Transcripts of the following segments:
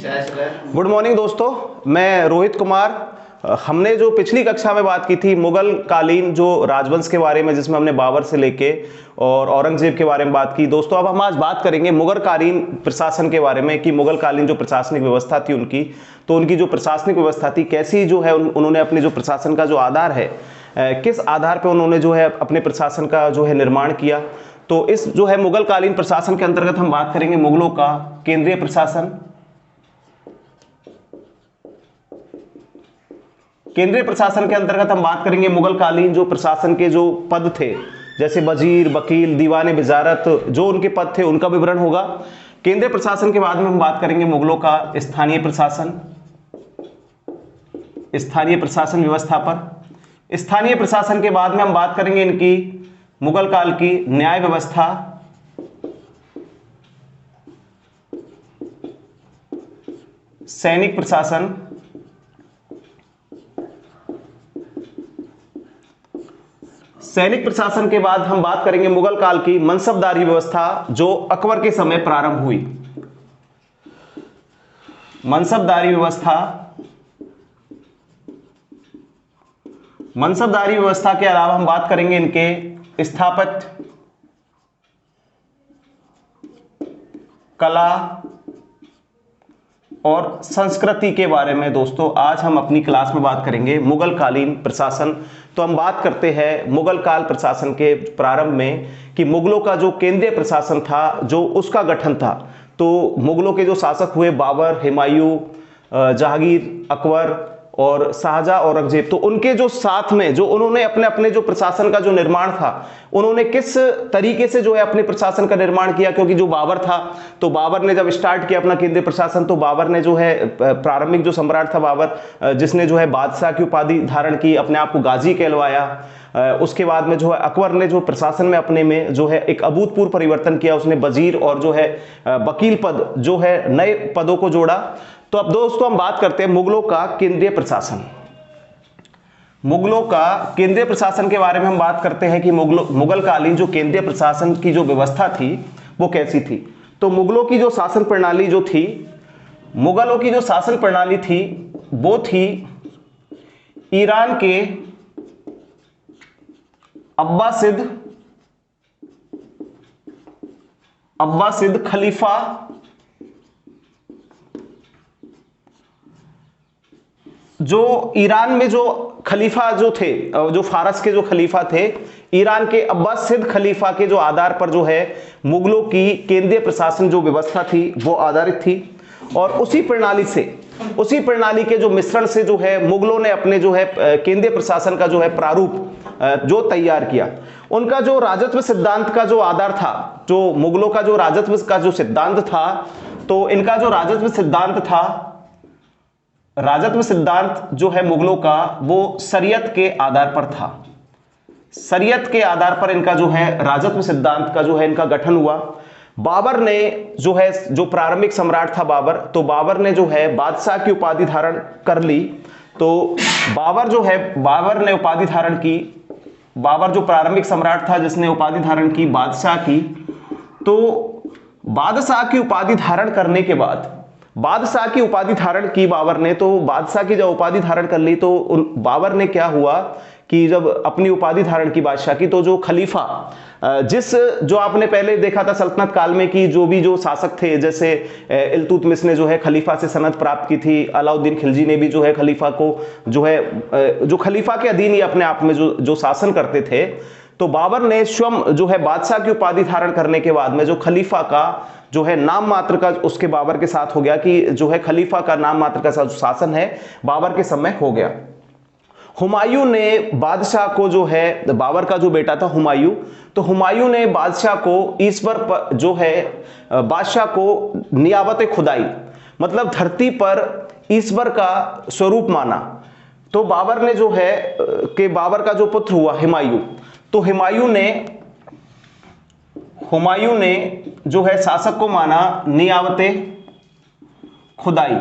Good morning दोस्तों, मैं रोहित कुमार। हमने जो पिछली कक्षा में बात की थी मुगल कालीन जो राजवंश के बारे में, जिसमें हमने बाबर से लेके और औरंगजेब के बारे में बात की दोस्तों। अब हम आज बात करेंगे मुगल कालीन प्रशासन के बारे में कि मुगल कालीन जो प्रशासनिक व्यवस्था थी उनकी, तो उनकी जो प्रशासनिक व्यवस्था थी कैसी जो है उन्होंने अपने जो प्रशासन का जो आधार है, किस आधार पर उन्होंने जो है अपने प्रशासन का जो है निर्माण किया। तो इस जो है मुगल कालीन प्रशासन के अंतर्गत हम बात करेंगे मुगलों का केंद्रीय प्रशासन। केंद्रीय प्रशासन के अंतर्गत हम बात करेंगे मुगल कालीन जो प्रशासन के जो पद थे, जैसे वजीर, वकील, दीवाने वजारत, जो उनके पद थे उनका विवरण होगा। केंद्रीय प्रशासन के बाद में हम बात करेंगे मुगलों का स्थानीय प्रशासन, स्थानीय प्रशासन व्यवस्था पर। स्थानीय प्रशासन के बाद में हम बात करेंगे इनकी मुगल काल की न्याय व्यवस्था, सैनिक प्रशासन, सैनिक प्रशासन के बाद हम बात करेंगे मुगल काल की मनसबदारी व्यवस्था जो अकबर के समय प्रारंभ हुई। मनसबदारी व्यवस्था, मनसबदारी व्यवस्था के अलावा हम बात करेंगे इनके स्थापत्य, कला और संस्कृति के बारे में। दोस्तों आज हम अपनी क्लास में बात करेंगे मुगल कालीन प्रशासन। तो हम बात करते हैं मुगल काल प्रशासन के प्रारंभ में कि मुगलों का जो केंद्रीय प्रशासन था, जो उसका गठन था। तो मुगलों के जो शासक हुए बाबर, हुमायूं, जहांगीर, अकबर और शाहजहां, औरंगजेब, तो उनके जो साथ में जो उन्होंने अपने अपने जो प्रशासन का जो निर्माण था, उन्होंने किस तरीके से जो है अपने प्रशासन का निर्माण किया। क्योंकि जो बाबर था, तो बाबर ने जब स्टार्ट किया अपना केंद्रीय प्रशासन, तो बाबर ने जो है प्रारंभिक जो सम्राट था बाबर, जिसने जो है बादशाह की उपाधि धारण की, अपने आप को गाजी कहलवाया। उसके बाद में जो है अकबर ने जो प्रशासन में अपने में जो है एक अभूतपूर्व परिवर्तन किया, उसने वजीर और जो है वकील पद जो है नए पदों को जोड़ा। तो अब दोस्तों हम बात करते हैं मुगलों का केंद्रीय प्रशासन। मुगलों का केंद्रीय प्रशासन के बारे में हम बात करते हैं कि मुगल कालीन जो केंद्रीय प्रशासन की जो व्यवस्था थी वो कैसी थी। तो मुगलों की जो शासन प्रणाली जो थी, मुगलों की जो शासन प्रणाली थी वो थी ईरान के अब्बासिद खलीफा, जो ईरान में जो खलीफा जो थे, जो फारस के जो खलीफा थे, ईरान के अब्बासिद खलीफा के जो आधार पर जो है मुगलों की केंद्रीय प्रशासन जो व्यवस्था थी वो आधारित थी। और उसी प्रणाली से, उसी प्रणाली के जो मिश्रण से जो है मुगलों ने अपने जो है केंद्रीय प्रशासन का जो है प्रारूप जो तैयार किया। उनका जो राजत्व सिद्धांत का जो आधार था, जो मुगलों का जो राजत्व का जो सिद्धांत था, तो इनका जो राजत्व सिद्धांत था, राजत्व सिद्धांत जो है मुगलों का वो शरीयत के आधार पर था। शरीयत के आधार पर इनका जो है राजत्व सिद्धांत का जो है इनका गठन हुआ। बाबर ने जो है, जो प्रारंभिक सम्राट था बाबर, तो बाबर ने जो है बादशाह की उपाधि धारण कर ली। तो बाबर जो है, बाबर ने उपाधि धारण की, बाबर जो प्रारंभिक सम्राट था जिसने उपाधि धारण की बादशाह की। तो बादशाह की उपाधि धारण करने के बाद, बादशाह की उपाधि धारण की बाबर ने, तो बादशाह की जब उपाधि धारण कर ली तो बाबर ने क्या हुआ कि जब अपनी उपाधि धारण की बादशाह की, तो जो खलीफा, जिस जो आपने पहले देखा था सल्तनत काल में कि जो भी जो शासक थे, जैसे इल्तुतमिश ने जो है खलीफा से सनद प्राप्त की थी, अलाउद्दीन खिलजी ने भी जो है खलीफा को जो है जो खलीफा के अधीन ही अपने आप में जो शासन करते थे। तो बाबर ने स्वयं जो है बादशाह की उपाधि धारण करने के बाद में जो खलीफा का जो है नाम मात्र का उसके बाबर के साथ हो गया कि जो है खलीफा का नाम मात्र का शासन है बाबर के समय हो गया। हुमायूं ने बादशाह को जो है, बाबर का जो बेटा था हुमायूं, तो हुमायूं ने बादशाह को ईश्वर जो है बादशाह को नियाबत खुदाई, मतलब धरती पर ईश्वर का स्वरूप माना। तो बाबर ने जो है कि बाबर का जो पुत्र हुआ हुमायूं, तो हुमायूं ने जो है शासक को माना नियाबते खुदाई,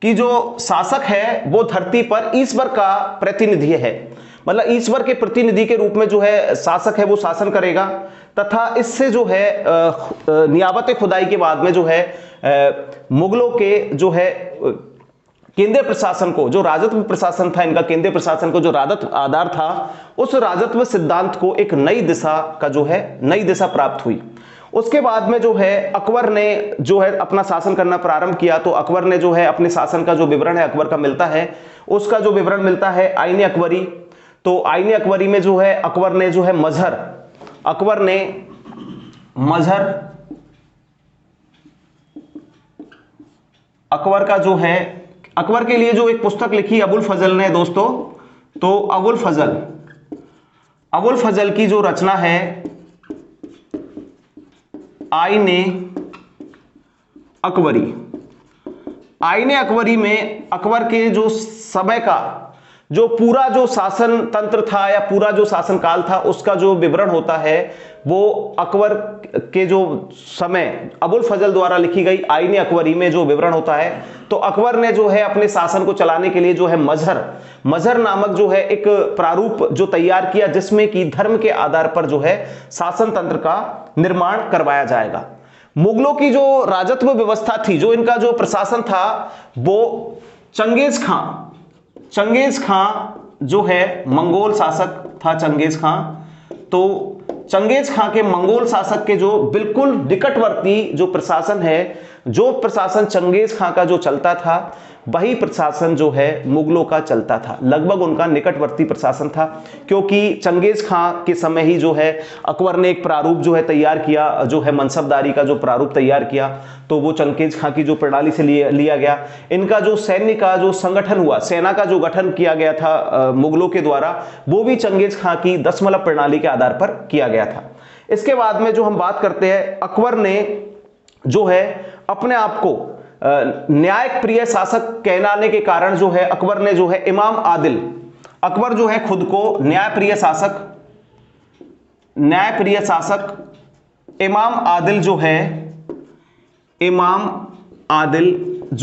कि जो शासक है वो धरती पर ईश्वर का प्रतिनिधि है। मतलब ईश्वर के प्रतिनिधि के रूप में जो है शासक है वो शासन करेगा, तथा इससे जो है नियाबत खुदाई के बाद में जो है मुगलों के जो है केंद्रीय प्रशासन को, जो राजत्व प्रशासन था इनका, केंद्रीय प्रशासन को जो राजत्व आधार था, उस राजत्व सिद्धांत को एक नई दिशा का जो है नई दिशा प्राप्त हुई। उसके बाद में जो है अकबर ने जो है अपना शासन करना प्रारंभ किया। तो अकबर ने जो है अपने शासन का जो विवरण है अकबर का मिलता है, उसका जो विवरण मिलता है आईने अकबरी। तो आईने अकबरी में जो है अकबर ने जो है मजहर अकबर का जो है अकबर के लिए जो एक पुस्तक लिखी अबुल फजल ने दोस्तों, तो अबुल फजल की जो रचना है आईने अकबरी। आईने अकबरी में अकबर के जो समय का जो पूरा जो शासन तंत्र था या पूरा जो शासन काल था उसका जो विवरण होता है, वो अकबर के जो समय अबुल फजल द्वारा लिखी गई आईने अकबरी में जो विवरण होता है। तो अकबर ने जो है अपने शासन को चलाने के लिए जो है मजहर नामक जो है एक प्रारूप जो तैयार किया, जिसमें कि धर्म के आधार पर जो है शासन तंत्र का निर्माण करवाया जाएगा। मुगलों की जो राजत्व व्यवस्था थी, जो इनका जो प्रशासन था, वो चंगेज खां जो है मंगोल शासक था चंगेज खां। तो चंगेज खां के मंगोल शासक के जो बिल्कुल निकटवर्ती जो प्रशासन है, जो प्रशासन चंगेज खां का जो चलता था, वही प्रशासन जो है मुगलों का चलता था। लगभग उनका निकटवर्ती प्रशासन था, क्योंकि चंगेज खां के समय ही जो है अकबर ने एक प्रारूप जो है तैयार किया, जो है मनसबदारी का जो प्रारूप तैयार किया, तो वो चंगेज खां की जो प्रणाली से लिया गया। इनका जो सैन्य का जो संगठन हुआ, सेना का जो गठन किया गया था मुगलों के द्वारा, वो भी चंगेज खां की दशमलव प्रणाली के आधार पर किया गया था। इसके बाद में जो हम बात करते हैं, अकबर ने जो है अपने आप को न्याय प्रिय शासक कहलाने के कारण जो है अकबर ने जो है अकबर जो है खुद को न्याय प्रिय शासक इमाम आदिल जो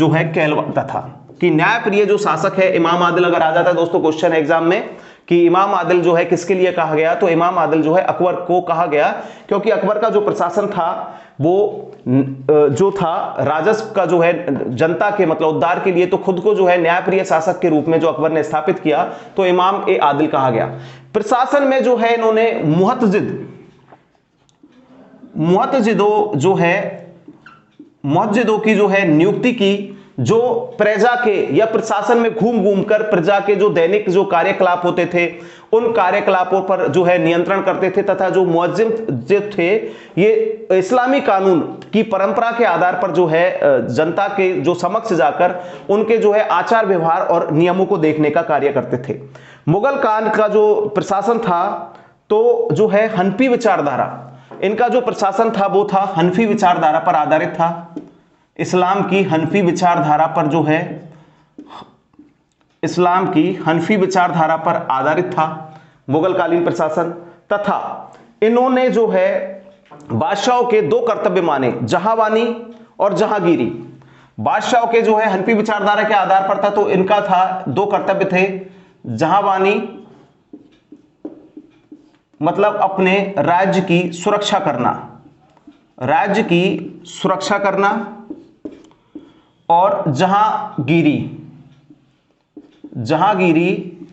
है कहलवाता था कि न्याय प्रिय जो शासक है इमाम आदिल। अगर आ जाता है दोस्तों क्वेश्चन एग्जाम में कि इमाम आदिल जो है किसके लिए कहा गया, तो इमाम आदिल जो है अकबर को कहा गया, क्योंकि अकबर का जो प्रशासन था वो जो था राजस्व का जो है जनता के मतलब उद्धार के लिए, तो खुद को जो है न्यायप्रिय शासक के रूप में जो अकबर ने स्थापित किया, तो इमाम ए आदिल कहा गया। प्रशासन में जो है इन्होंने मुअत्तजिदों की जो है नियुक्ति की, जो प्रजा के या प्रशासन में घूम कर प्रजा के जो दैनिक जो कार्यकलाप होते थे उन कार्यकलापों पर जो है नियंत्रण करते थे, तथा जो मुअज्जिम जो थे ये इस्लामी कानून की परंपरा के आधार पर जो है जनता के जो समक्ष जाकर उनके जो है आचार व्यवहार और नियमों को देखने का कार्य करते थे। मुगल काल का जो प्रशासन था तो जो है हनफी विचारधारा, इनका जो प्रशासन था वो था हनफी विचारधारा पर आधारित था। इस्लाम की हनफी विचारधारा पर जो है इस्लाम की हनफी विचारधारा पर आधारित था मुगल कालीन प्रशासन। तथा इन्होंने जो है बादशाहों के दो कर्तव्य माने, जहांबानी और जहांगीरी। बादशाहों के जो है हनफी विचारधारा के आधार पर था, तो इनका था दो कर्तव्य थे, जहांबानी मतलब अपने राज्य की सुरक्षा करना, और जहांगीरी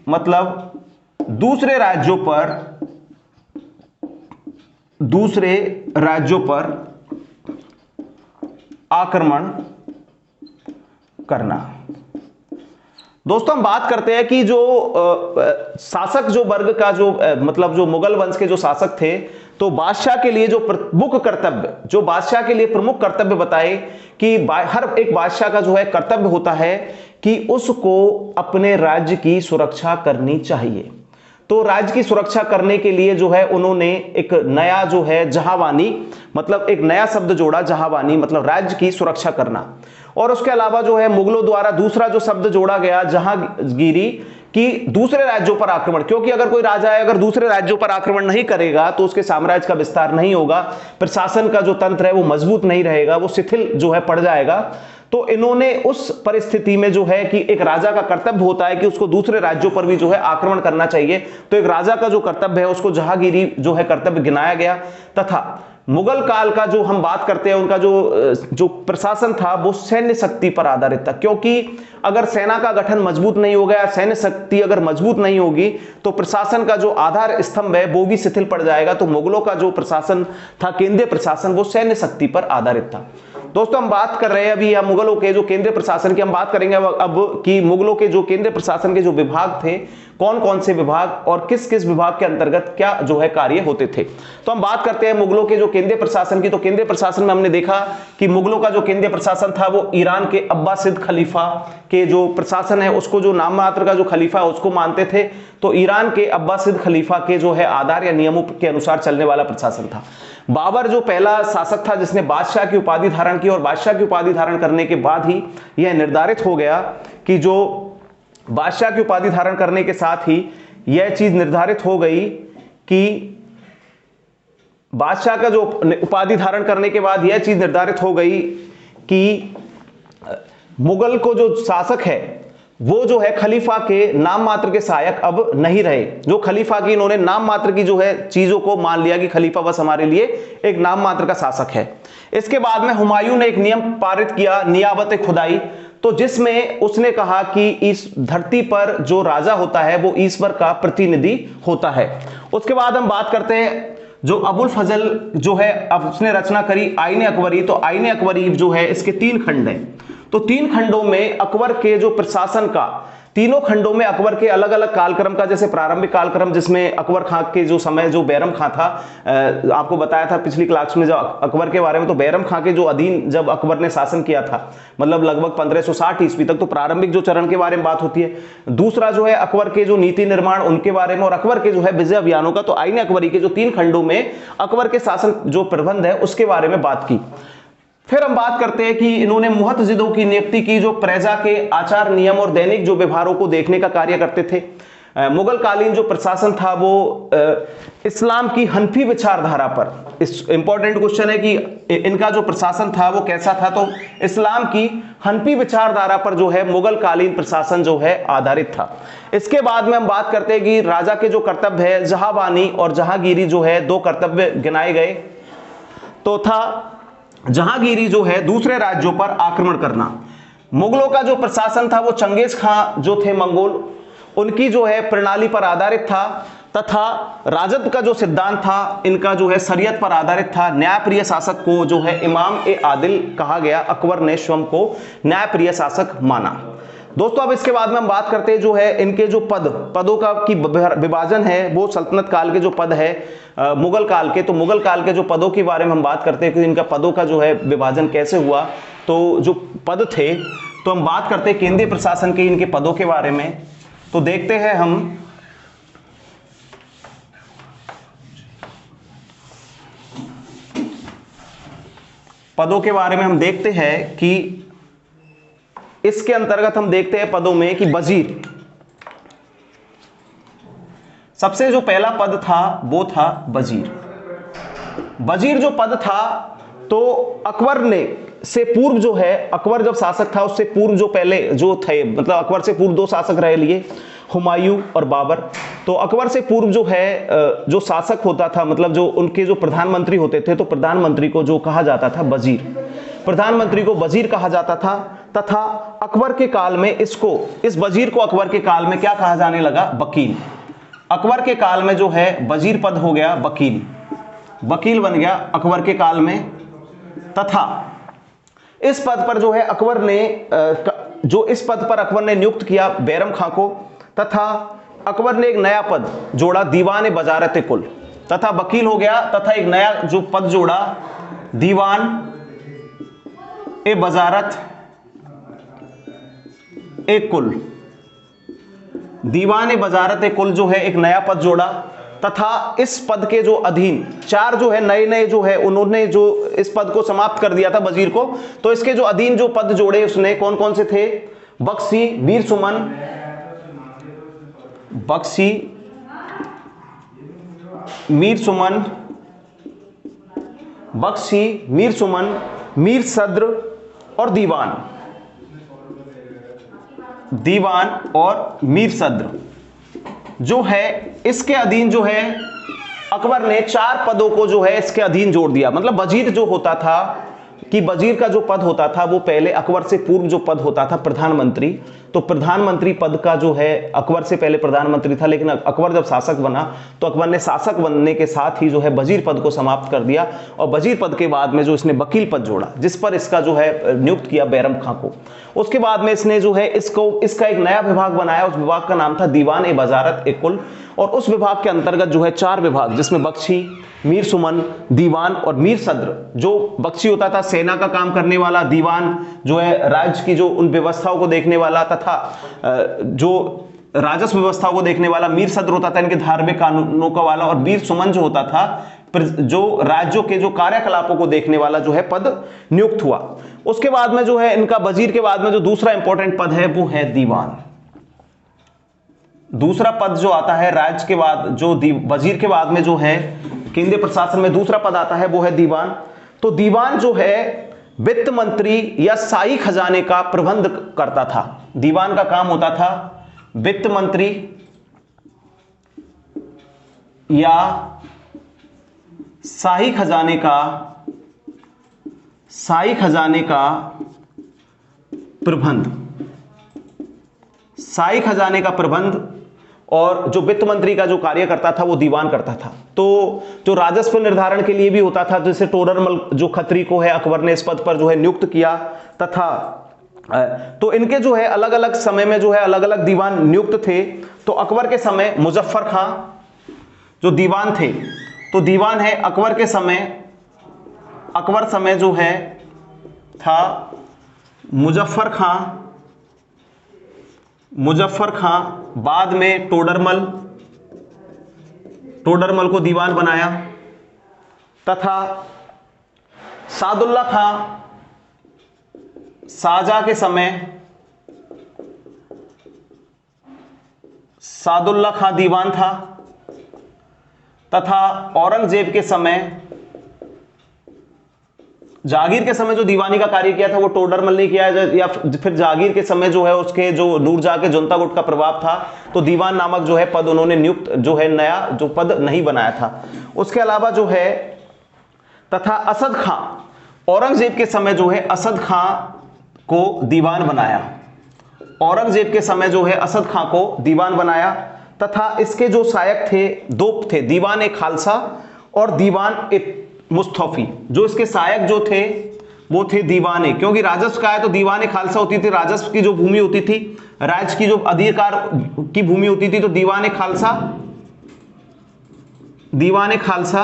मतलब दूसरे राज्यों पर आक्रमण करना। दोस्तों हम बात करते हैं कि जो शासक जो वर्ग का जो मतलब जो मुगल वंश के जो शासक थे, तो बादशाह के लिए जो प्रमुख कर्तव्य बताए कि हर एक बादशाह का जो है कर्तव्य होता है कि उसको अपने राज्य की सुरक्षा करनी चाहिए। तो राज्य की सुरक्षा करने के लिए जो है उन्होंने एक नया जो है जहांबानी मतलब एक नया शब्द जोड़ा, जहांबानी मतलब राज्य की सुरक्षा करना। और उसके अलावा जो है मुगलों द्वारा दूसरा जो शब्द जोड़ा गया जहांगीरी कि दूसरे राज्यों पर आक्रमण, क्योंकि अगर कोई राजा है अगर दूसरे राज्यों पर आक्रमण नहीं करेगा तो उसके साम्राज्य का विस्तार नहीं होगा, प्रशासन का जो तंत्र है वो मजबूत नहीं रहेगा, वो शिथिल जो है पड़ जाएगा। तो इन्होंने उस परिस्थिति में जो है कि एक राजा का कर्तव्य होता है कि उसको दूसरे राज्यों पर भी जो है आक्रमण करना चाहिए, तो एक राजा का जो कर्तव्य है उसको जहांगीरी जो है कर्तव्य गिनाया गया। तथा मुगल काल का जो हम बात करते हैं, उनका जो प्रशासन था वो सैन्य शक्ति पर आधारित था, क्योंकि अगर सेना का गठन मजबूत नहीं हो गया, सैन्य शक्ति अगर मजबूत नहीं होगी तो प्रशासन का जो आधार स्तंभ है वो भी शिथिल पड़ जाएगा। तो मुगलों का जो प्रशासन था, केंद्रीय प्रशासन, वो सैन्य शक्ति पर आधारित था। दोस्तों हम बात कर रहे हैं अभी या मुगलों के जो केंद्रीय प्रशासन की हम बात करेंगे अब कि मुगलों के जो केंद्रीय प्रशासन के जो विभाग थे, कौन कौन से विभाग और किस किस विभाग के अंतर्गत क्या जो है कार्य होते थे। तो हम बात करते हैं मुगलों के जो केंद्रीय प्रशासन की। तो केंद्रीय प्रशासन में हमने देखा कि मुगलों का जो केंद्रीय प्रशासन था वो ईरान के अब्बासिद खलीफा के जो प्रशासन है उसको, जो नाम मात्र का जो खलीफा है उसको मानते थे। तो ईरान के अब्बासिद खलीफा के जो है आधार या नियमों के अनुसार चलने वाला प्रशासन था। बाबर जो पहला शासक था जिसने बादशाह की उपाधि धारण की, और बादशाह की उपाधि धारण करने के बाद ही यह निर्धारित हो गया कि जो बादशाह की उपाधि धारण करने के साथ ही यह चीज निर्धारित हो गई कि बादशाह का जो उपाधि धारण करने के बाद यह चीज निर्धारित हो गई कि मुगल को जो शासक है वो जो है खलीफा के नाम मात्र के सहायक अब नहीं रहे। जो खलीफा की इन्होंने नाम मात्र की जो है चीजों को मान लिया कि खलीफा बस हमारे लिए एक नाम मात्र का शासक है। इसके बाद में हुमायूं ने एक नियम पारित किया, नियाबत खुदाई, तो जिसमें उसने कहा कि इस धरती पर जो राजा होता है वो ईश्वर का प्रतिनिधि होता है। उसके बाद हम बात करते हैं जो अबुल फजल जो है, अब उसने रचना करी आईने अकबरी। तो आईने अकबरी जो है इसके 3 खंड हैं। तो 3 खंडों में अकबर के जो प्रशासन का, तीनों खंडों में अकबर के अलग अलग कालक्रम का, जैसे प्रारंभिक कालक्रम जिसमें अकबर खां के जो समय जो बैरम खां था, आपको बताया था पिछली क्लास में जब अकबर के बारे में, तो बैरम खां के जो अधीन जब अकबर ने शासन किया था, मतलब लगभग 1560 ईस्वी तक, तो प्रारंभिक जो चरण के बारे में बात होती है। दूसरा जो है अकबर के जो नीति निर्माण उनके बारे में, और अकबर के जो है विजय अभियानों का। तो आईने अकबरी के जो 3 खंडों में अकबर के शासन जो प्रबंध है उसके बारे में बात की। फिर हम बात करते हैं कि इन्होंने मुहतजिदों की नियुक्ति की, जो प्रजा के आचार नियम और दैनिक जो व्यवहारों को देखने का कार्य करते थे। मुगल कालीन जो प्रशासन था वो इस्लाम की हनफी विचारधारा पर, इस इंपॉर्टेंट क्वेश्चन है कि इनका जो प्रशासन था वो कैसा था, तो इस्लाम की हनफी विचारधारा पर जो है मुगल कालीन प्रशासन जो है आधारित था। इसके बाद में हम बात करते हैं कि राजा के जो कर्तव्य है, जहांबानी और जहांगीरी जो है 2 कर्तव्य गिनाए गए। तो था जहांगीरी जो है दूसरे राज्यों पर आक्रमण करना। मुगलों का जो प्रशासन था वो चंगेज खां जो थे मंगोल, उनकी जो है प्रणाली पर आधारित था। तथा राजद का जो सिद्धांत था इनका जो है शरीयत पर आधारित था। न्यायप्रिय शासक को जो है इमाम ए आदिल कहा गया। अकबर ने स्वयं को न्यायप्रिय शासक माना। दोस्तों अब इसके बाद में हम बात करते हैं जो है इनके जो पदों का की विभाजन है, वो सल्तनत काल के जो पद है मुगल काल के। तो मुगल काल के जो पदों के बारे में हम बात करते हैं कि इनका पदों का जो है विभाजन कैसे हुआ। तो जो पद थे, तो हम बात करते हैं केंद्रीय प्रशासन के इनके पदों के बारे में। तो देखते हैं हम पदों के बारे में, हम देखते हैं कि इसके अंतर्गत हम देखते हैं पदों में कि वजीर, सबसे जो पहला पद था वो था वजीर। वजीर जो पद था, तो अकबर ने से पूर्व जो है, अकबर जब शासक था उससे पूर्व जो पहले जो थे, मतलब अकबर से पूर्व 2 शासक रह लिए, हुमायूं और बाबर। तो अकबर से पूर्व जो है जो शासक होता था, मतलब जो उनके जो प्रधानमंत्री होते थे, तो प्रधानमंत्री को जो कहा जाता था वजीर, प्रधानमंत्री को वजीर कहा जाता था। तथा अकबर के काल में इस वजीर को अकबर के काल में क्या कहा जाने लगा, वकील। अकबर के काल में जो है वजीर पद हो गया वकील, वकील बन गया अकबर के काल में। तथा इस पद पर जो है अकबर ने इस पद पर अकबर ने नियुक्त किया बैरम खां को। तथा अकबर ने एक नया पद जोड़ा, दीवान बजारत कुल। तथा वकील हो गया, तथा एक नया जो पद जोड़ा, दीवान ए बजारत ए कुल। दीवान ए बजारत ए कुल जो है एक नया पद जोड़ा। तथा इस पद के जो अधीन 4 जो है नए जो है, उन्होंने जो इस पद को समाप्त कर दिया था वजीर को। तो इसके जो अधीन जो पद जोड़े उसने कौन कौन से थे, बख्शी, मीर सुमन, बख्शी, मीर सुमन, बख्शी, मीर सुमन, मीर सद्र और दीवान। दीवान और मीर सद्र जो है इसके अधीन जो है अकबर ने 4 पदों को जो है इसके अधीन जोड़ दिया। मतलब वजीर जो होता था कि वजीर का जो पद होता था वो पहले अकबर से पूर्व जो पद होता था प्रधानमंत्री, तो प्रधानमंत्री पद का जो है अकबर से पहले प्रधानमंत्री था, लेकिन अकबर जब शासक बना तो अकबर ने शासक बनने के साथ ही जो है वजीर पद को समाप्त कर दिया और वजीर पद के बाद में जो इसने वकील पद जोड़ा जिस पर इसका जो है नियुक्त किया बैरम खां को। उसके बाद में इसने जो है इसका एक नया विभाग बनाया, उस विभाग का नाम था दीवान ए वजारत ए कुल, और उस विभाग के अंतर्गत जो है 4 विभाग जिसमें बख्शी, मीर सुमन, दीवान और मीर सद्र। जो बख्शी होता था सेना का काम करने वाला, दीवान जो है राज्य की जो उन व्यवस्थाओं को देखने वाला तथा जो राजस्व व्यवस्थाओं को देखने वाला, मीर सद्र होता था इनके धार्मिक कानूनों का वाला, और मीर सुमन जो होता था जो राज्यों के जो कार्यकलापों को देखने वाला जो है पद नियुक्त हुआ। उसके बाद में जो है इनका वजीर के बाद में जो दूसरा इंपॉर्टेंट पद है वो है दीवान। दूसरा पद जो आता है राज्य के बाद जो वजीर के बाद में जो है केंद्रीय प्रशासन में दूसरा पद आता है वो है दीवान। तो दीवान जो है वित्त मंत्री या शाही खजाने का प्रबंध करता था। दीवान का काम होता था वित्त मंत्री या शाही खजाने का प्रबंध, शाही खजाने का प्रबंध, और जो वित्त मंत्री का जो कार्य करता था वो दीवान करता था। तो जो राजस्व निर्धारण के लिए भी होता था, जैसे टोडरमल जो खत्री को है अकबर ने इस पद पर जो है नियुक्त किया, तथा तो इनके जो है अलग अलग समय में जो है अलग अलग दीवान नियुक्त थे। तो अकबर के समय मुजफ्फर खां जो दीवान थे, तो दीवान है अकबर के समय, अकबर समय जो है था मुजफ्फर खां, बाद में टोडरमल को दीवान बनाया, तथा सादुल्ला खां शाहजहां के समय, सादुल्ला खां दीवान था, तथा औरंगजेब के समय, जहांगीर के समय जो दीवानी का कार्य किया था वो टोडरमल ने किया, या फिर जहांगीर के समय जो है उसके जो नूरजहां के जुनता गुट का प्रभाव था, तो दीवान नामक जो है पद उन्होंने नियुक्त जो है नया जो पद नहीं बनाया था। उसके अलावा जो है तथा असद खां, औरंगजेब के समय जो है असद खां को दीवान बनाया, औरंगजेब के समय जो है असद खां को दीवान बनाया, तथा इसके जो सहायक थे 2 थे, दीवान ए खालसा और दीवान ए मुस्तफी। जो इसके सहायक जो थे वो थे दीवाने, क्योंकि राजस्व का है तो दीवाने खालसा होती थी, राजस्व की जो भूमि होती थी, राज्य की जो अधिकार की भूमि होती थी, तो दीवाने खालसा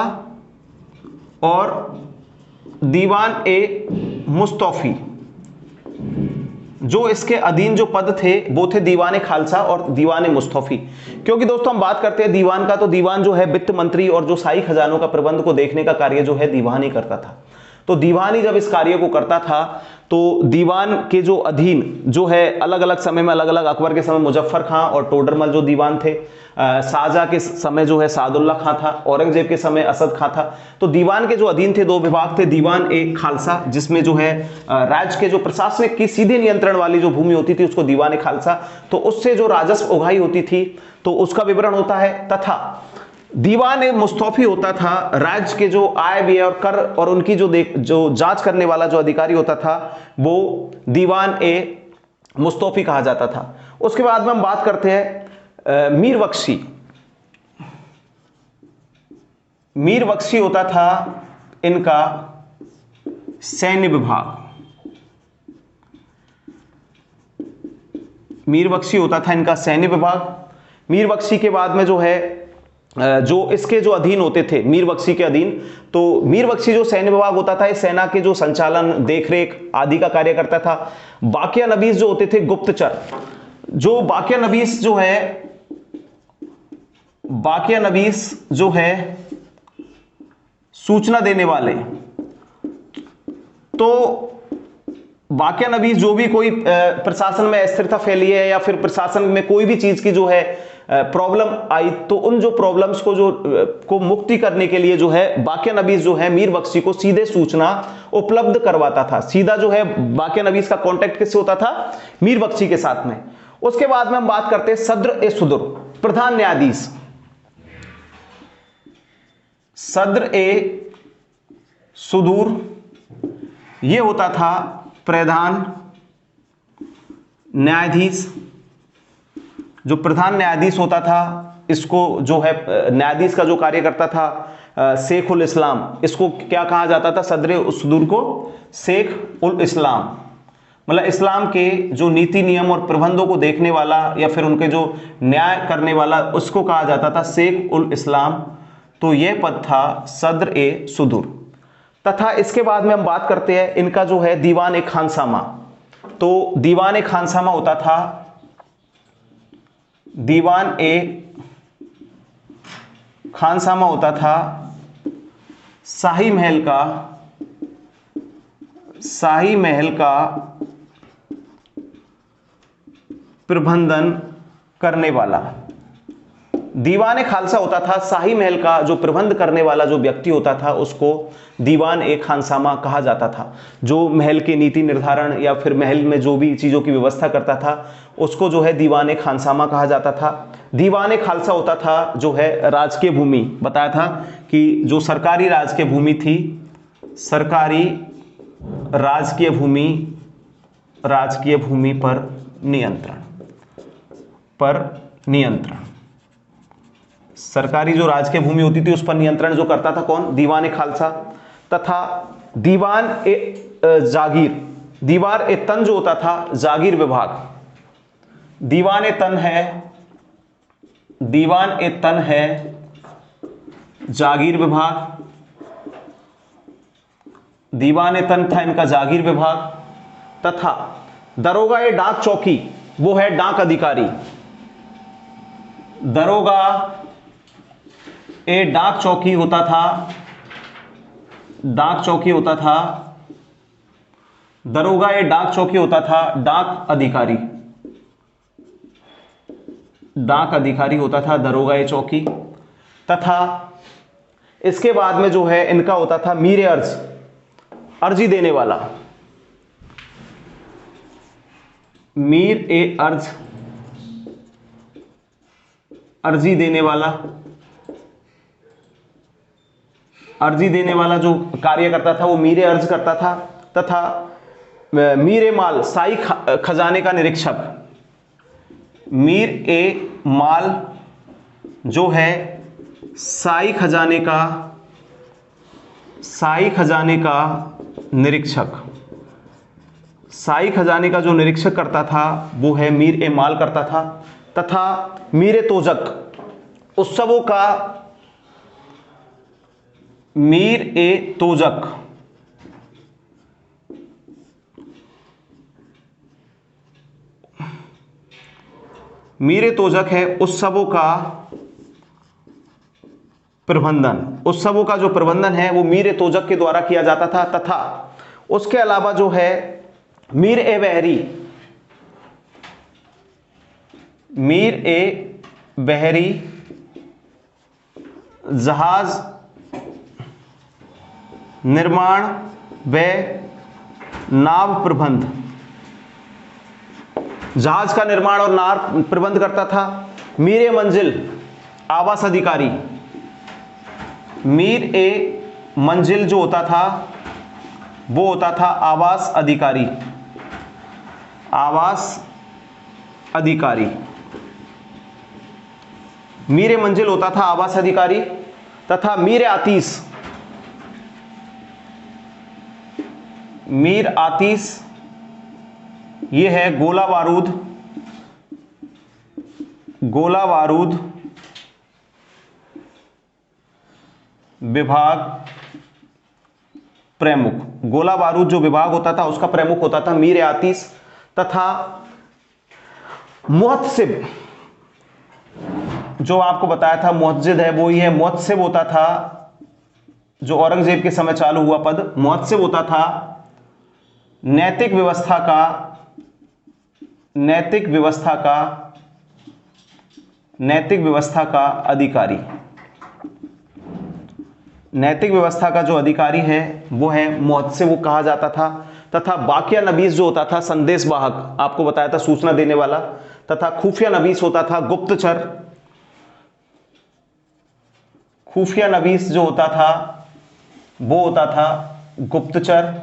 और दीवान ए मुस्तफी, जो इसके अधीन जो पद थे वो थे दीवाने खालसा और दीवाने मुस्तफी। क्योंकि दोस्तों हम बात करते हैं दीवान का, तो दीवान जो है वित्त मंत्री और जो शाही खजानों का प्रबंध को देखने का कार्य जो है दीवान ही करता था। तो दीवान ही जब इस कार्य को करता था तो दीवान के जो अधीन जो है अलग अलग समय में अलग अलग, अकबर के समय मुजफ्फर खां और टोडरमल जो दीवान थे, शाहजहां के समय जो है सादुल्ला खां था, औरंगजेब के समय असद खां था। तो दीवान के जो अधीन थे 2 विभाग थे, दीवान ए खालसा जिसमें जो है राज्य के जो प्रशासनिक की सीधे नियंत्रण वाली जो भूमि होती थी उसको दीवान ए खालसा, तो उससे जो राजस्व उगाही होती थी तो उसका विवरण होता है, तथा दीवान ए मुस्तफी होता था राज्य के जो आय व्यय और कर और उनकी जो जांच करने वाला जो अधिकारी होता था वो दीवान ए मुस्तफी कहा जाता था। उसके बाद में हम बात करते हैं मीर बख्शी। मीर बख्शी होता था इनका सैन्य विभाग, मीर बख्शी होता था इनका सैन्य विभाग। मीर बख्शी के बाद में जो है जो इसके जो अधीन होते थे मीर बख्शी के अधीन, तो मीर बख्शी जो सैन्य विभाग होता था इस सेना के जो संचालन, देखरेख आदि का कार्य करता था। बाकिया नबीस जो होते थे गुप्तचर, जो बाकिया नबीस जो है सूचना देने वाले, तो बाकिया नबीस जो भी कोई प्रशासन में अस्थिरता फैली है या फिर प्रशासन में कोई भी चीज की जो है प्रॉब्लम आई, तो उन जो प्रॉब्लम्स को मुक्ति करने के लिए जो है बाकिया नबीस जो है मीर बख्शी को सीधे सूचना उपलब्ध करवाता था। सीधा जो है बाकिया नबीस का कांटेक्ट किससे होता था? मीर बख्शी के साथ में। उसके बाद में हम बात करते हैं सद्र ए सुदूर, प्रधान न्यायाधीश। सद्र ए सुदूर ये होता था प्रधान न्यायाधीश। जो प्रधान न्यायाधीश होता था, इसको जो है न्यायाधीश का जो कार्य करता था शेख उल इस्लाम, इसको क्या कहा जाता था? सदर ए सुदूर को शेख उल इस्लाम, मतलब इस्लाम के जो नीति नियम और प्रबंधों को देखने वाला या फिर उनके जो न्याय करने वाला, उसको कहा जाता था शेख उल इस्लाम। तो यह पद था सदर ए सुदूर। तथा इसके बाद में हम बात करते हैं इनका जो है दीवान ए खानसामा। तो दीवान ए खानसामा होता था, दीवान ए खानसामा होता था शाही महल का प्रबंधन करने वाला। दीवान ए खालसा होता था शाही महल का जो प्रबंध करने वाला जो व्यक्ति होता था, उसको दीवान ए खानसामा कहा जाता था। जो महल के नीति निर्धारण या फिर महल में जो भी चीज़ों की व्यवस्था करता था, उसको जो है दीवान ए खानसामा कहा जाता था। दीवान ए खालसा होता था जो है राजकीय भूमि, बताया था कि जो सरकारी राजकीय भूमि थी, सरकारी राजकीय भूमि पर नियंत्रण, सरकारी जो राजकीय भूमि होती थी उस पर नियंत्रण जो करता था कौन? दीवान ए खालसा। तथा दीवान ए जागीर, दीवार ए तन जो होता था जागीर विभाग। दीवान ए तन है जागीर विभाग, दीवान ए तन था इनका जागीर विभाग। तथा दरोगा ए डाक चौकी, वो है डाक अधिकारी। दरोगा ए डाक चौकी होता था, दरोगा ए डाक चौकी होता था डाक अधिकारी होता था दरोगा ए चौकी। तथा इसके बाद में जो है इनका होता था मीर ए अर्ज, अर्जी देने वाला। मीर ए अर्ज, अर्जी देने वाला जो कार्य करता था वो मीर ए अर्ज करता था। तथा मीर ए माल, शाही खजाने का निरीक्षक। मीर ए माल जो है शाही खजाने का निरीक्षक, शाही खजाने का जो निरीक्षक करता था वो है मीर ए माल करता था। तथा मीर ए तोजक, उत्सवों का मीर ए तोजक, मीर ए तोजक है उत्सवों का प्रबंधन। उत्सवों का जो प्रबंधन है वो मीर ए तोजक के द्वारा किया जाता था। तथा उसके अलावा जो है मीर ए बहरी, मीर ए बहरी जहाज निर्माण व नाव प्रबंध, जहाज का निर्माण और नाव प्रबंध करता था। मीर ए मंजिल आवास अधिकारी, मीर ए मंजिल जो होता था वो होता था आवास अधिकारी, मीर ए मंजिल होता था आवास अधिकारी। तथा मीर ए आतीस, मीर आतीस ये है गोला बारूद विभाग प्रमुख। गोला बारूद जो विभाग होता था उसका प्रमुख होता था मीर ए आतीस। तथा मुहत्सिब, जो आपको बताया था मुहज्जिद है वो ही है, मुहत्सिब होता था जो औरंगजेब के समय चालू हुआ पद। मुहत्सिब होता था नैतिक व्यवस्था का अधिकारी। नैतिक व्यवस्था का जो अधिकारी है वो है मुहत्सिब, वो कहा जाता था। तथा बाकिया नबीस जो होता था संदेश वाहक, आपको बताया था सूचना देने वाला। तथा खुफिया नवीस होता था गुप्तचर। खुफिया नवीस जो होता था वो होता था गुप्तचर।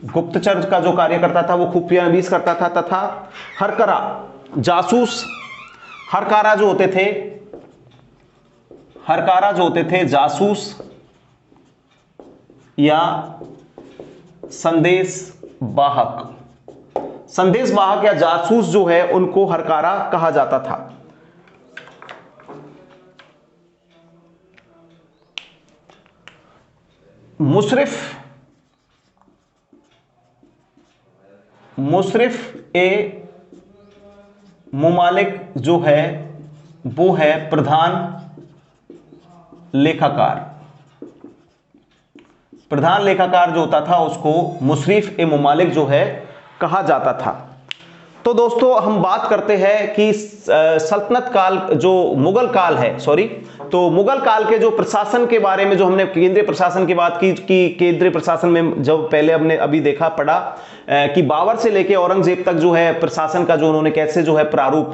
गुप्तचर का जो कार्य करता था वो खुफिया नवीस करता था। तथा हरकरा जासूस। हरकारा जो होते थे, हरकारा जो होते थे जासूस या संदेश वाहक। संदेश वाहक या जासूस जो है उनको हरकारा कहा जाता था। मुशरिफ ए मुमालिक जो है वो है प्रधान लेखाकार। प्रधान लेखाकार जो होता था उसको मुशरिफ ए मुमालिक जो है कहा जाता था। तो दोस्तों हम बात करते हैं कि सल्तनत काल जो मुगल काल है, तो मुगल काल के जो प्रशासन के बारे में, जो हमने केंद्रीय प्रशासन की बात की कि केंद्रीय प्रशासन में जब पहले हमने अभी देखा पढ़ा कि बाबर से लेके औरंगजेब तक जो है प्रशासन का जो उन्होंने कैसे जो है प्रारूप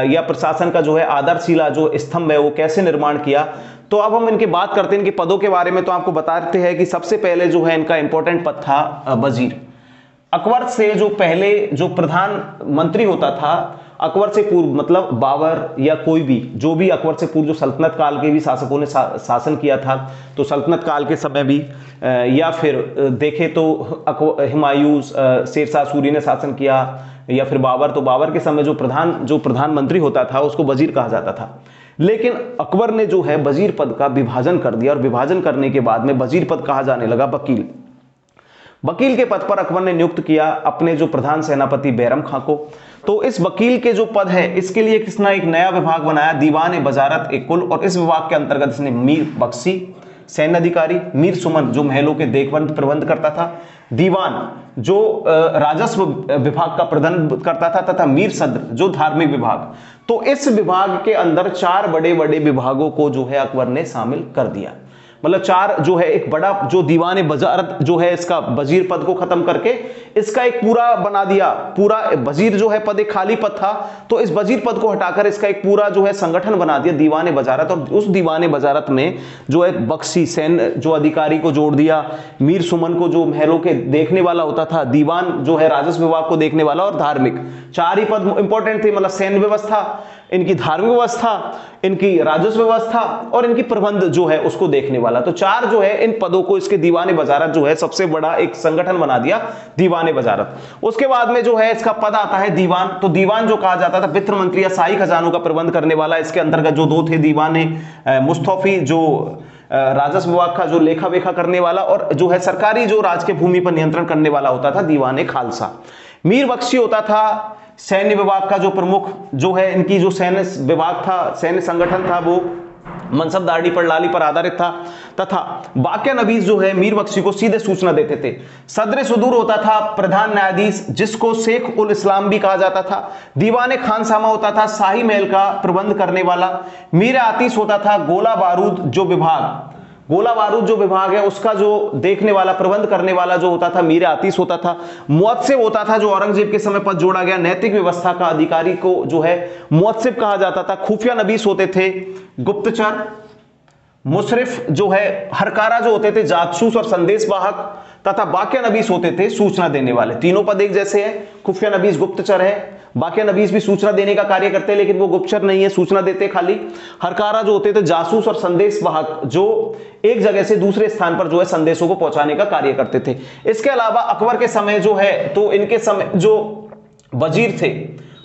या प्रशासन का जो है आधारशिला जो स्तंभ है वो कैसे निर्माण किया। तो अब हम इनकी बात करते हैं इनके पदों के बारे में। तो आपको बताते हैं कि सबसे पहले जो है इनका इंपॉर्टेंट पद था वजीर। अकबर से जो पहले जो प्रधानमंत्री होता था, अकबर से पूर्व मतलब बाबर या कोई भी जो भी अकबर से पूर्व जो सल्तनत काल के भी शासकों ने शासन किया था, तो सल्तनत काल के समय भी या फिर देखे तो हुमायूं शेरशाह सूरी ने शासन किया या फिर बाबर, तो बाबर के समय जो प्रधानमंत्री होता था उसको वजीर कहा जाता था। लेकिन अकबर ने जो है वजीर पद का विभाजन कर दिया और विभाजन करने के बाद में वजीर पद कहा जाने लगा वकील। वकील के पद पर अकबर ने नियुक्त किया अपने जो प्रधान सेनापति बैरम खां को। तो इस वकील के जो पद है इसके लिए किसने एक नया विभाग बनाया, दीवान वजारत ए कुल, और इस विभाग के अंतर्गत इसने मीर बख्शी सैन्य अधिकारी, मीर सुमन जो महलों के देखभाल प्रबंध करता था, दीवान जो राजस्व विभाग का प्रबंध करता था, तथा मीर सद्र जो धार्मिक विभाग। तो इस विभाग के अंदर 4 बड़े बड़े विभागों को जो है अकबर ने शामिल कर दिया। मतलब 4 जो है एक बड़ा जो दीवान वजारत जो है इसका वजीर पद को खत्म करके इसका एक पूरा बना दिया। पूरा वजीर जो है पद एक खाली पद था, तो इस वजीर पद को हटाकर इसका एक पूरा जो है संगठन बना दिया दीवान वजारत। और उस दीवान वजारत में जो है बख्शी सैन्य जो अधिकारी को जोड़ दिया, मीर सुमन को जो महलों के देखने वाला होता था, दीवान जो है राजस्व विभाग को देखने वाला, और धार्मिक। 4 ही पद इंपॉर्टेंट थे, मतलब सैन्य व्यवस्था, इनकी धार्मिक व्यवस्था, इनकी राजस्व व्यवस्था और इनकी प्रबंध जो है उसको देखने वाला। तो 4 जो है इन पदों को इसके दीवान वजारत जो है सबसे बड़ा एक संगठन बना दिया दीवान वजारत। उसके बाद में जो है इसका पद आता है दीवान। तो दीवान जो कहा जाता था वित्त मंत्री या शाही खजानों का प्रबंध करने वाला। इसके अंतर्गत जो 2 थे, दीवान मुस्तौफी जो राजस्व विभाग का जो लेखा वेखा करने वाला, और जो है सरकारी जो राज के भूमि पर नियंत्रण करने वाला होता था दीवान खालसा। मीर बख्शी होता था सैन्य विभाग का जो प्रमुख, जो है इनकी जो सैन्य विभाग था, सैन्य संगठन था, वो मनसबदारी प्रणाली पर आधारित था। तथा बाकिया नबीस जो है मीर बख्शी को सीधे सूचना देते थे। सदर सुदूर होता था प्रधान न्यायाधीश जिसको शेख उल इस्लाम भी कहा जाता था। दीवान खानसामा होता था शाही महल का प्रबंध करने वाला। मीर आतिश होता था गोला बारूद जो विभाग, गोला बारूद जो विभाग है उसका जो देखने वाला, प्रबंध करने वाला जो होता था मीर आतिश होता था। मुअत्सिब होता था जो औरंगजेब के समय पद जोड़ा गया, नैतिक व्यवस्था का अधिकारी को जो है मुअत्सिब कहा जाता था। खुफिया नबीस होते थे गुप्तचर। मुशरिफ जो है हरकारा जो होते थे जासूस और संदेश वाहक, तथा बाकिया नबीस होते थे सूचना देने वाले। तीनों पद एक जैसे हैं। खुफिया नबीस गुप्तचर है, बाकिया नबीस भी सूचना देने का कार्य करते हैं लेकिन वो गुप्तचर नहीं है, सूचना देते खाली। हरकारा जो होते थे जासूस और संदेश वाहक जो एक जगह से दूसरे स्थान पर जो है संदेशों को पहुंचाने का कार्य करते थे। इसके अलावा अकबर के समय जो है, तो इनके समय जो वजीर थे,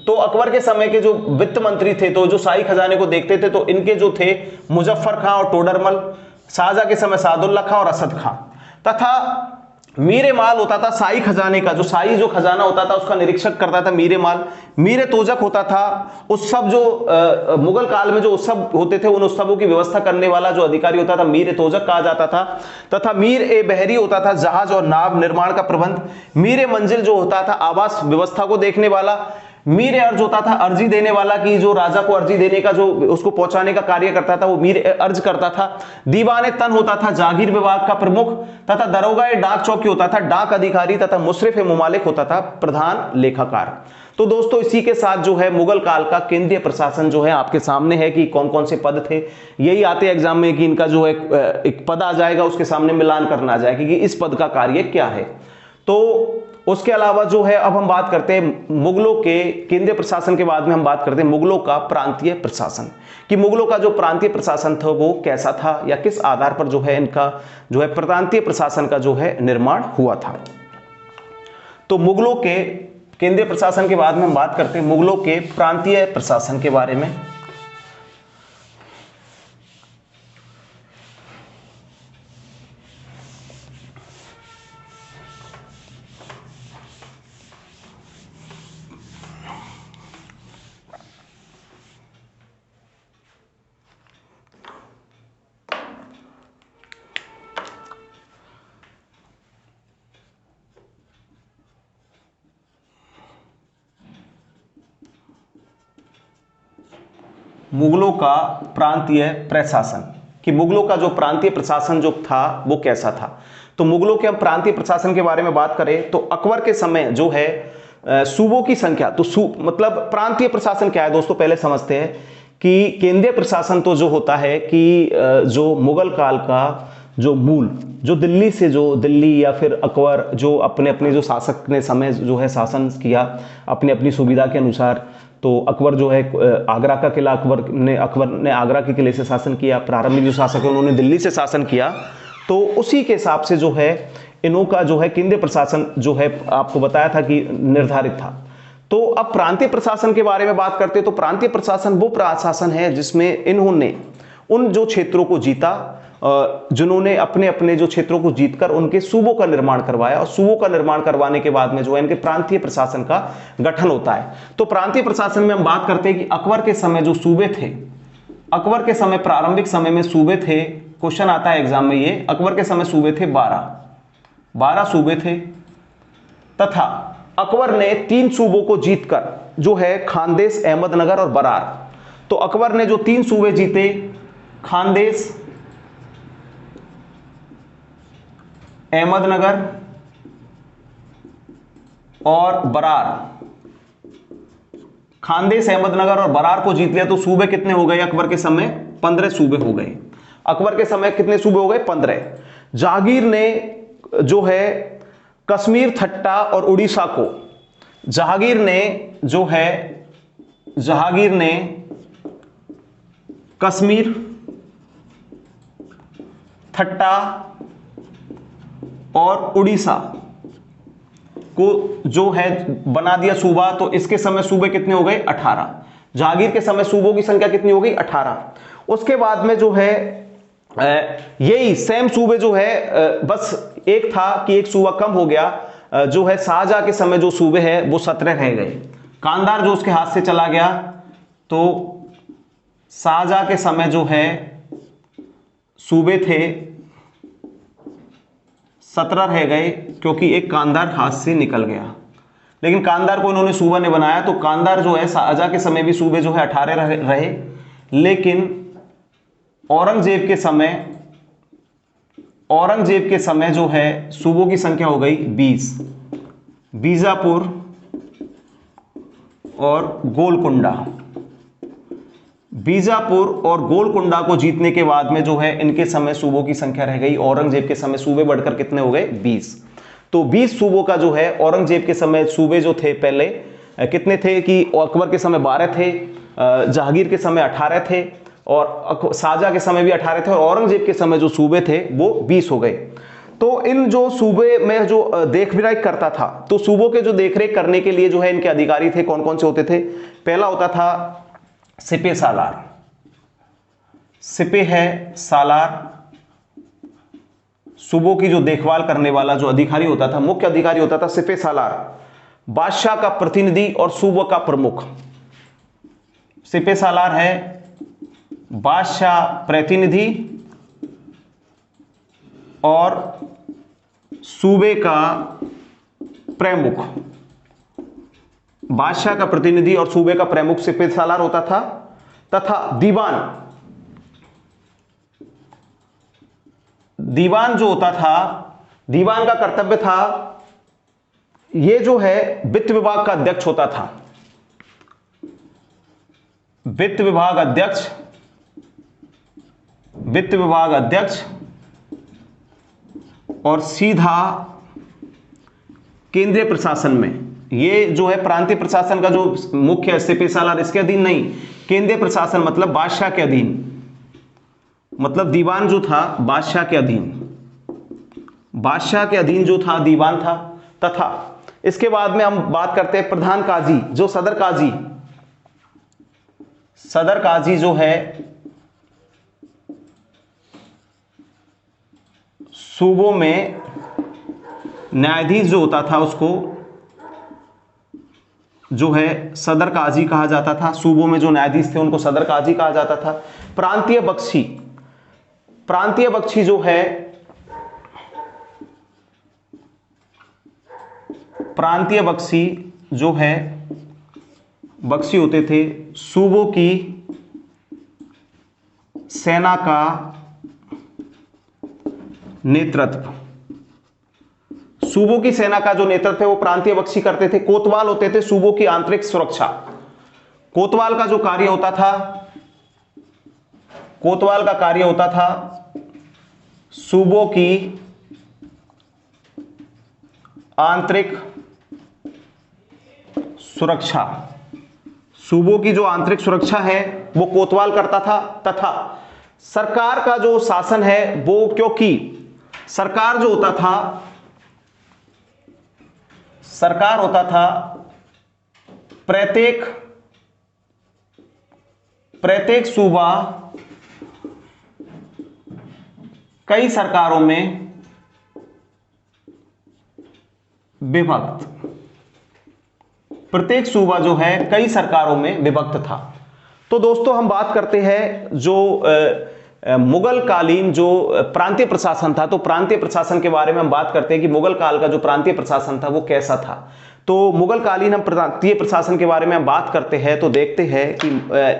तो अकबर के समय के जो वित्त मंत्री थे, तो जो शाही खजाने को देखते थे, तो इनके जो थे मुजफ्फर खां और टोडरमल। शाहजहां के समय सादुल्ला खां और असद खां। तथा मीर माल होता था शाही खजाने का, जो शाही जो खजाना होता था उसका निरीक्षक करता था मीर माल। मीर तोजक होता था उत्सव जो मुगल काल में जो उत्सव होते थे उन उत्सवों की व्यवस्था करने वाला जो अधिकारी होता था मीर तोजक कहा जाता था। तथा मीर ए बहरी होता था जहाज और नाव निर्माण का प्रबंध। मीर मंजिल जो होता था आवास व्यवस्था को देखने वाला। मीर अर्ज होता था अर्जी देने वाला, कि जो राजा को अर्जी देने का जो उसको पहुंचाने का कार्य करता था वो मीर अर्ज करता था। दीवान तन होता था जागीर विभाग का प्रमुख। तथा दरोगा डाक चौकी होता था डाक अधिकारी। तथा मुशरिफ मुमालिक होता था प्रधान लेखाकार। तो दोस्तों इसी के साथ जो है मुगल काल का केंद्रीय प्रशासन जो है आपके सामने है कि कौन कौन से पद थे। यही आते एग्जाम में कि इनका जो है एक पद आ जाएगा, उसके सामने मिलान करना आ जाएगा कि इस पद का कार्य क्या है। तो उसके अलावा जो है अब हम बात करते हैं मुगलों के केंद्रीय प्रशासन के बाद में हम बात करते हैं मुगलों का प्रांतीय प्रशासन, कि मुगलों का जो प्रांतीय प्रशासन था वो कैसा था या किस आधार पर जो है इनका जो है प्रांतीय प्रशासन का जो है निर्माण हुआ था। तो मुगलों के केंद्रीय प्रशासन के बाद में हम बात करते हैं मुगलों के प्रांतीय प्रशासन के बारे में। मुगलों का प्रांतीय प्रशासन, कि मुगलों का जो प्रांतीय प्रशासन जो था वो कैसा था। तो मुगलों के हम प्रांतीय प्रशासन के बारे में बात करें तो अकबर के समय जो है सूबों की संख्या, तो मतलब प्रांतीय प्रशासन क्या है दोस्तों पहले समझते हैं कि केंद्रीय प्रशासन तो जो होता है कि जो मुगल काल का जो मूल जो दिल्ली से जो दिल्ली या फिर अकबर जो अपने अपने जो शासक ने समय जो है शासन किया अपनी अपनी सुविधा के अनुसार। तो अकबर जो है आगरा का किला अकबर ने आगरा के किले से शासन किया, प्रारंभिक जो शासक है उन्होंने दिल्ली से शासन किया। तो उसी के हिसाब से जो है इन्हों का जो है केंद्रीय प्रशासन जो है आपको बताया था कि निर्धारित था। तो अब प्रांतीय प्रशासन के बारे में बात करते हैं तो प्रांतीय प्रशासन वो प्रशासन है जिसमें इन्होंने उन जो क्षेत्रों को जीता जिन्होंने अपने अपने जो क्षेत्रों को जीतकर उनके सूबों का निर्माण करवाया, और सूबों का निर्माण करवाने के बाद में जो है इनके प्रांतीय प्रशासन का गठन होता है। तो प्रांतीय प्रशासन में हम बात करते हैं कि अकबर के समय जो सूबे थे, अकबर के समय प्रारंभिक समय में सूबे थे, क्वेश्चन आता है एग्जाम में ये, अकबर के समय सूबे थे 12 सूबे थे, तथा अकबर ने 3 सूबों को जीतकर जो है खानदेश, अहमदनगर और बरार। तो अकबर ने जो 3 सूबे जीते, खानदेश, अहमदनगर और बरार, खानदेश, अहमदनगर और बरार को जीत लिया। तो सूबे कितने हो गए अकबर के समय? 15 सूबे हो गए। अकबर के समय कितने सूबे हो गए? 15। जहांगीर ने जो है कश्मीर, ठट्टा और उड़ीसा को, जहांगीर ने कश्मीर, ठट्टा और उड़ीसा को जो है बना दिया सूबा। तो इसके समय सूबे कितने हो गए? 18। जहांगीर के समय सूबों की संख्या कितनी हो गई? 18। उसके बाद में जो है यही सेम सूबे जो है बस एक था कि एक सूबा कम हो गया, जो है शाहजहां के समय जो सूबे है वो 17 रह गए। कांधार जो उसके हाथ से चला गया, तो शाहजहां के समय जो है सूबे थे 17 रह गए, क्योंकि एक कांधार हाथ से निकल गया। लेकिन कांधार को इन्होंने सूबा नहीं बनाया, तो कांधार जो है शाहजहां के समय भी सूबे जो है 18 रहे। लेकिन औरंगजेब के समय जो है सूबों की संख्या हो गई 20। बीजापुर और गोलकुंडा, बीजापुर और गोलकुंडा को जीतने के बाद में जो है इनके समय सूबों की संख्या रह गई। औरंगजेब के समय सूबे बढ़कर कितने हो गए? 20। तो 20 सूबों का जो है औरंगजेब के समय सूबे जो थे पहले कितने थे कि अकबर के समय 12 थे, जहांगीर के समय 18 थे, और शाहजहां के समय भी 18 थे, और औरंगजेब के समय जो सूबे थे वो 20 हो गए। तो इन जो सूबे में जो देखरेख करता था, तो सूबों के जो देखरेख करने के लिए जो है इनके अधिकारी थे, कौन कौन से होते थे? पहला होता था सिपे सालार। सिपे है सालार, सूबों की जो देखभाल करने वाला जो अधिकारी होता था, मुख्य अधिकारी होता था सिपे सालार। बादशाह का प्रतिनिधि और सूबों का प्रमुख। सिपे सालार है बादशाह प्रतिनिधि और सूबे का प्रमुख। बादशाह का प्रतिनिधि और सूबे का प्रमुख सिपह सालार होता था। तथा दीवान जो होता था, दीवान का कर्तव्य था, ये जो है वित्त विभाग का अध्यक्ष होता था। वित्त विभाग अध्यक्ष, वित्त विभाग अध्यक्ष और सीधा केंद्रीय प्रशासन में। ये जो है प्रांतीय प्रशासन का जो मुख्य सिपह सालार इसके अधीन नहीं, केंद्रीय प्रशासन मतलब बादशाह के अधीन, मतलब दीवान जो था बादशाह के अधीन, बादशाह के अधीन जो था दीवान था। तथा इसके बाद में हम बात करते हैं प्रधान काजी, जो सदर काजी, सदर काजी जो है सूबों में न्यायाधीश जो होता था उसको जो है सदर काजी कहा जाता था। सूबों में जो न्यायाधीश थे उनको सदर काजी कहा जाता था। प्रांतीय बख्शी, प्रांतीय बख्शी जो है, प्रांतीय बख्शी जो है, बख्शी होते थे सूबों की सेना का नेतृत्व, सूबों की सेना का जो नेतृत्व है वो प्रांतीय बख्शी करते थे। कोतवाल होते थे सूबों की आंतरिक सुरक्षा। कोतवाल का जो कार्य होता था, कोतवाल का कार्य होता था सूबों की आंतरिक सुरक्षा, सूबों की जो आंतरिक सुरक्षा है वो कोतवाल करता था। तथा सरकार का जो शासन है वो, क्योंकि सरकार जो होता था, सरकार होता था प्रत्येक सूबा कई सरकारों में विभक्त, प्रत्येक सूबा जो है कई सरकारों में विभक्त था। तो दोस्तों हम बात करते हैं जो मुगल कालीन जो प्रांतीय प्रशासन था, तो प्रांतीय प्रशासन के बारे में हम बात करते हैं कि मुगल काल का जो प्रांतीय प्रशासन था वो कैसा था। तो मुगल कालीन हम प्रांतीय प्रशासन के बारे में हम बात करते हैं तो देखते हैं कि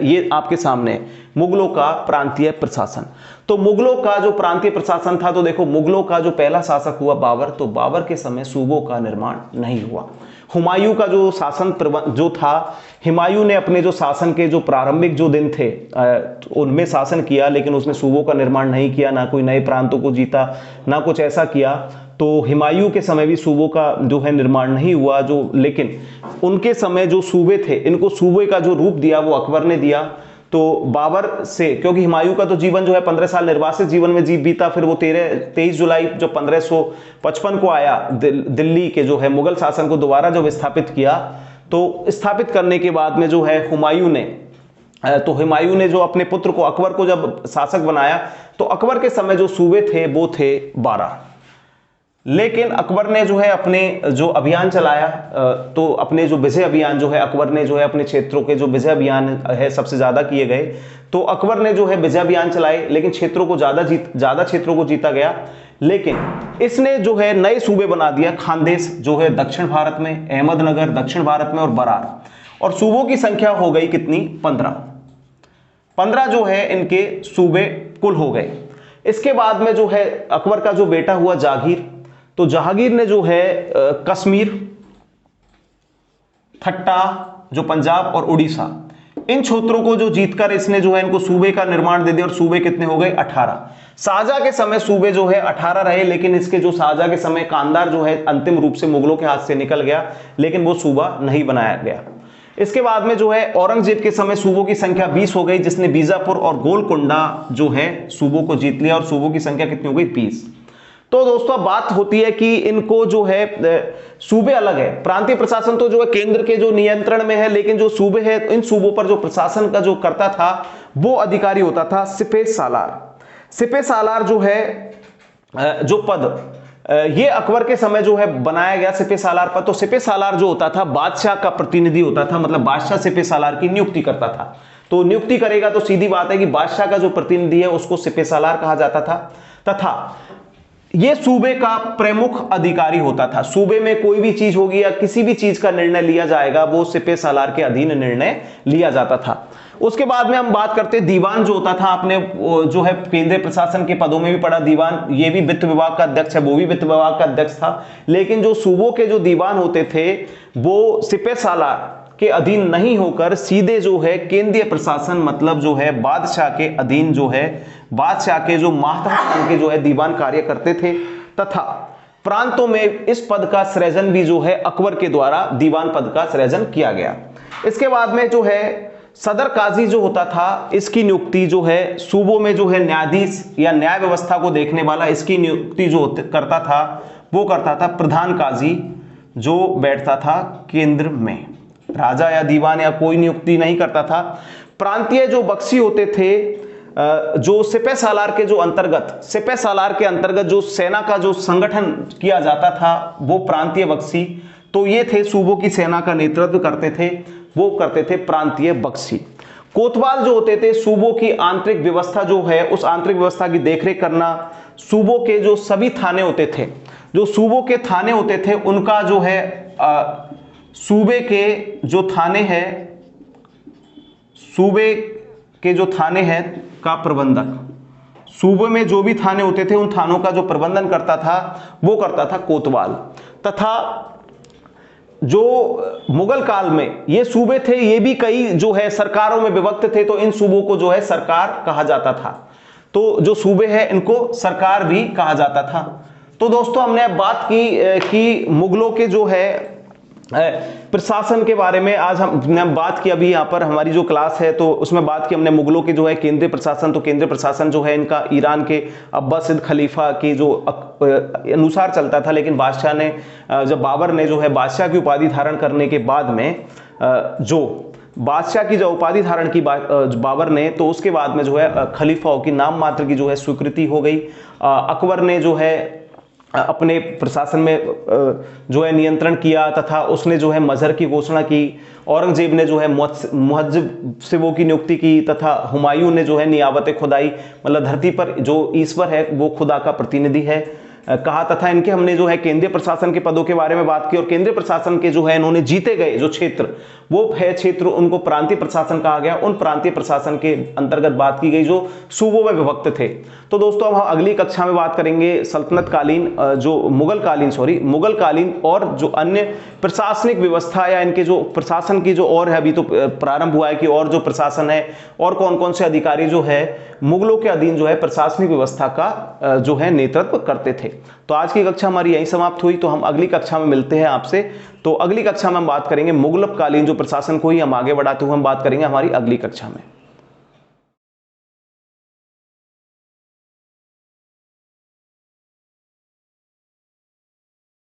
ये आपके सामने मुगलों का प्रांतीय प्रशासन। तो मुगलों का जो प्रांतीय प्रशासन था, तो देखो मुगलों का जो पहला शासक हुआ बाबर, तो बाबर के समय सूबों का निर्माण नहीं हुआ। हुमायूं का जो शासन जो था, हुमायूं ने अपने जो शासन के जो प्रारंभिक जो दिन थे उनमें शासन किया, लेकिन उसने सूबों का निर्माण नहीं किया, ना कोई नए प्रांतों को जीता, ना कुछ ऐसा किया। तो हुमायूं के समय भी सूबों का जो है निर्माण नहीं हुआ। जो लेकिन उनके समय जो सूबे थे, इनको सूबे का जो रूप दिया वो अकबर ने दिया। तो बाबर से, क्योंकि हुमायूं का तो जीवन जो है 15 साल निर्वासित जीवन में बीता, फिर वो 23 जुलाई जो 1555 को आया दिल्ली के जो है मुगल शासन को दोबारा जब स्थापित किया, तो स्थापित करने के बाद में जो है हुमायूं ने जो अपने पुत्र को, अकबर को जब शासक बनाया, तो अकबर के समय जो सूबे थे वो थे 12। लेकिन अकबर ने जो है अपने जो अभियान चलाया, तो अपने जो विजय अभियान जो है अकबर ने जो है अपने क्षेत्रों के जो विजय अभियान है सबसे ज्यादा किए गए, तो अकबर ने जो है विजय अभियान चलाए, लेकिन क्षेत्रों को ज्यादा क्षेत्रों को जीता गया। लेकिन इसने जो है नए सूबे बना दिया, खानदेश जो है दक्षिण भारत में, अहमदनगर दक्षिण भारत में और बरार, और सूबों की संख्या हो गई कितनी? 15 जो है इनके सूबे कुल हो गए। इसके बाद में जो है अकबर का जो बेटा हुआ जहांगीर, तो जहांगीर ने जो है कश्मीर, ठट्टा जो पंजाब और उड़ीसा, इन क्षेत्रों को जो जीतकर इसने जो है इनको सूबे का निर्माण दे दिया, और सूबे कितने हो गए? 18। शाहजहां के समय सूबे जो है 18 रहे, लेकिन इसके जो शाहजहां के समय कांधार जो है अंतिम रूप से मुगलों के हाथ से निकल गया, लेकिन वो सूबा नहीं बनाया गया। इसके बाद में जो है औरंगजेब के समय सूबों की संख्या 20 हो गई, जिसने बीजापुर और गोलकोंडा जो है सूबों को जीत लिया, और सूबों की संख्या कितनी हो गई? 20। तो दोस्तों बात होती है कि इनको जो है सूबे अलग है, प्रांतीय प्रशासन तो जो है केंद्र के जो नियंत्रण में है, लेकिन जो सूबे है इन सूबों पर जो प्रशासन का जो करता था वो अधिकारी होता था सिपह सालार। सिपह सालार जो है जो पद ये अकबर के समय जो है बनाया गया सिपह सालार पद। तो सिपह सालार जो होता था बादशाह का प्रतिनिधि होता था, मतलब बादशाह सिपह सालार की नियुक्ति करता था। तो नियुक्ति करेगा तो सीधी बात है कि बादशाह का जो प्रतिनिधि है उसको सिपह सालार कहा जाता था। तथा ये सूबे का प्रमुख अधिकारी होता था। सूबे में कोई भी चीज होगी या किसी भी चीज का निर्णय लिया जाएगा वो सिपह सालार के अधीन निर्णय लिया जाता था। उसके बाद में हम बात करते हैं दीवान जो होता था, आपने जो है केंद्रीय प्रशासन के पदों में भी पढ़ा दीवान, ये भी वित्त विभाग का अध्यक्ष है, वो भी वित्त विभाग का अध्यक्ष था। लेकिन जो सूबों के जो दीवान होते थे वो सिपह सालार के अधीन नहीं होकर सीधे जो है केंद्रीय प्रशासन मतलब जो है बादशाह के अधीन जो है बादशाह के जो मातहत के जो है दीवान कार्य करते थे, तथा प्रांतों में इस पद का सृजन भी जो है अकबर के द्वारा दीवान पद का सृजन किया गया। इसके बाद में जो है सदर काजी जो होता था, इसकी नियुक्ति जो है सूबों में जो है न्यायाधीश या न्याय व्यवस्था को देखने वाला, इसकी नियुक्ति जो करता था वो करता था प्रधान काजी, जो बैठता था केंद्र में। राजा या दीवान या कोई नियुक्ति नहीं करता था। प्रांतीय जो बख्शी होते थे, जो सिपह सालार के जो अंतर्गत, सिपह सालार के अंतर्गत जो सेना का जो संगठन किया जाता था वो प्रांतीय बख्शी, तो ये थे सूबों की सेना का नेतृत्व करते थे, वो करते थे प्रांतीय बख्शी। कोतवाल जो होते थे सूबों की आंतरिक व्यवस्था जो है उस आंतरिक व्यवस्था की देखरेख करना। सूबों के जो सभी थाने होते थे, जो सूबों के थाने होते थे उनका जो है सूबे के जो थाने हैं, सूबे के जो थाने हैं का प्रबंधक, सूबे में जो भी थाने होते थे उन थानों का जो प्रबंधन करता था वो करता था कोतवाल। तथा जो मुगल काल में ये सूबे थे ये भी कई जो है सरकारों में विभक्त थे, तो इन सूबों को जो है सरकार कहा जाता था। तो जो सूबे हैं इनको सरकार भी कहा जाता था। तो दोस्तों हमने बात की कि मुगलों के जो है प्रशासन के बारे में आज हमने बात की। अभी यहाँ पर हमारी जो क्लास है तो उसमें बात की हमने मुगलों के जो है केंद्रीय प्रशासन। तो केंद्रीय प्रशासन जो है इनका ईरान के अब्बासिद खलीफा के जो अनुसार चलता था, लेकिन बादशाह ने जब बाबर ने जो है बादशाह की उपाधि धारण करने के बाद में जो बादशाह की जो उपाधि धारण की बाबर ने, तो उसके बाद में जो है खलीफाओं की नाम मात्र की जो है स्वीकृति हो गई। अकबर ने जो है अपने प्रशासन में जो है नियंत्रण किया, तथा उसने जो है मजहर की घोषणा की। औरंगजेब ने जो है मुहज्जिब से वो की नियुक्ति की, तथा हुमायूं ने जो है नियाबत खुदाई मतलब धरती पर जो ईश्वर है वो खुदा का प्रतिनिधि है कहा। तथा इनके हमने जो है केंद्रीय प्रशासन के पदों के बारे में बात की, और केंद्रीय प्रशासन के जो है इन्होंने जीते गए जो क्षेत्र वो है क्षेत्र उनको प्रांतीय प्रशासन कहा गया। उन प्रांतीय प्रशासन के अंतर्गत बात की गई जो सूबों में विभक्त थे। तो दोस्तों अब हम अगली कक्षा में बात करेंगे सल्तनत कालीन जो मुगल कालीन और जो अन्य प्रशासनिक व्यवस्था या इनके जो प्रशासन की जो और है, अभी तो प्रारंभ हुआ है कि और जो प्रशासन है और कौन कौन से अधिकारी जो है मुगलों के अधीन जो है प्रशासनिक व्यवस्था का जो है नेतृत्व करते थे। तो आज की कक्षा हमारी यहीं समाप्त हुई। तो हम अगली कक्षा में मिलते हैं आपसे। तो अगली कक्षा में हम बात करेंगे मुगलकालीन जो प्रशासन को ही हम आगे बढ़ाते हुए हम बात करेंगे हमारी अगली कक्षा में।